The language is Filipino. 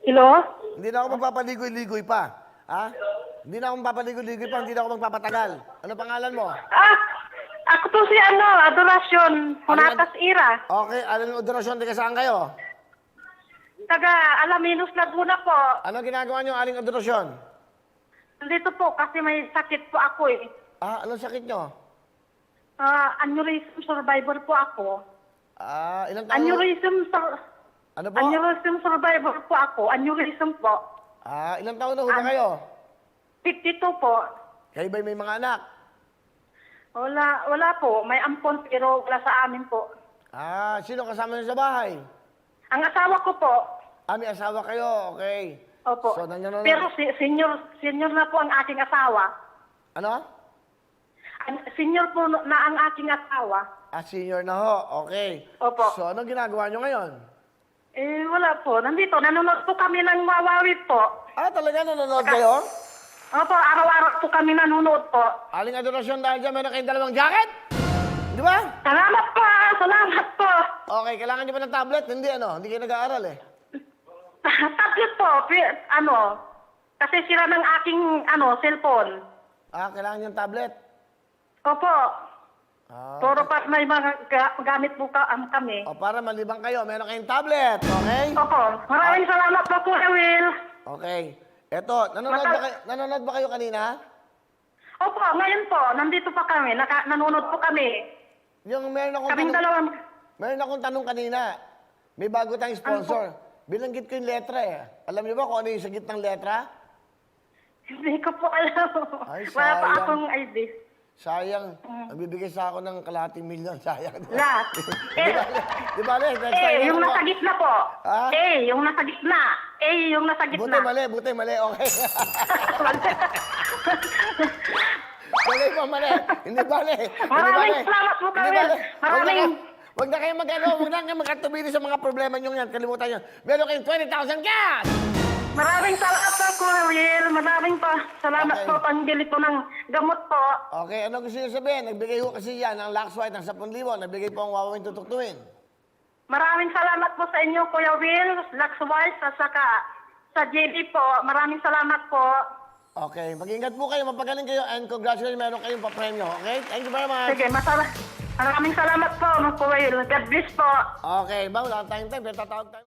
Hello? Hindi na ako magpapaligoy-ligoy pa. Ha? Hindi na ako magpapaligoy-ligoy pa, hindi na ako magpapatagal. Ano pangalan mo? Ako po si Adoracion Honatas Ira. Okay, Alan Odorasyon, taga saan kayo? Taga Alaminos, Laguna po. Ano ginagawa niyo, Aling Odorasyon? Nandito po kasi may sakit po ako eh. Anong sakit niyo? Aneurysm survivor po ako. Ilang taon? Ano po? Aneurysm survivor po ako. Aneurysm po. Ilang taon na ho ba kayo? 52 po. Kayo ba'y may mga anak? Wala po. May ampon pero wala sa amin po. Sino kasama niyo sa bahay? Ang asawa ko po. May asawa kayo, okay. Opo. So, nanonood. Pero senior na po ang aking asawa. Ano? Senior po na ang aking asawa. Senior na ho, okay. Opo. So, anong ginagawa niyo ngayon? Wala po. Nandito, nanonood po kami ng Wawawit po. Talaga nanonood kayo? Opo, araw-araw po kami nanonood po. Aling Adorasyon, dahil dyan meron kayong dalawang jacket? Di ba? Salamat po! Salamat po! Okay, kailangan niyo ba ng tablet? Hindi Hindi kayo nag-aaral eh. Tablet po. Kasi sira ng aking, cellphone. Kailangan niyo ng tablet? Opo. Okay. Puro pa may mga gamit po kami. Para malibang kayo, meron kayong tablet, okay? Opo. Maraming salamat po, Kuya Will. Okay. Eto, nanonood ba kayo kanina? Opo, ngayon po, nandito pa kami. Nanonood po kami. Yung meron Kaming dalawang... Meron akong tanong kanina. May bago tayong sponsor. Bilanggit ko yung letra eh. Alam niyo ba kung ano yung sa gitnang letra? Hindi ko po alam. Ay, Wala pa sayang. akong ID. Sayang. Nagbibigay sa ako ng kalahating milyon. Sayang. Lahat. Di ba, next time Yung ano nasa ba? gitna po. Yung nasa gitna. Yung nasa gitna. Buti mali. Okay. Mali. Hindi bale. Maraming salamat po, Kawil. Huwag na kayo magkatubili sa mga problema nyo yan. Kalimutan nyo. Meron kayong 20,000 cash! Maraming salamat po, Kuya Will. Maraming salamat Okay. po, pangbili po ng gamot po. Okay, ano gusto nyo sabihin? Nagbigay ho kasi yan ng Lux White ng 10,000. Nagbigay po ang Wawawin Tutuktuin. Maraming salamat po sa inyo, Kuya Will, Laxwise, at saka sa JB po. Maraming salamat po. Okay, mag-ingat po kayo, mapagaling kayo, and congratulations, meron kayong papremyo. Okay? Thank you very much. Sige, maraming salamat po, Kuya Will. God bless po. Okay, ba? Wala tayong time, pero tatawag tayo.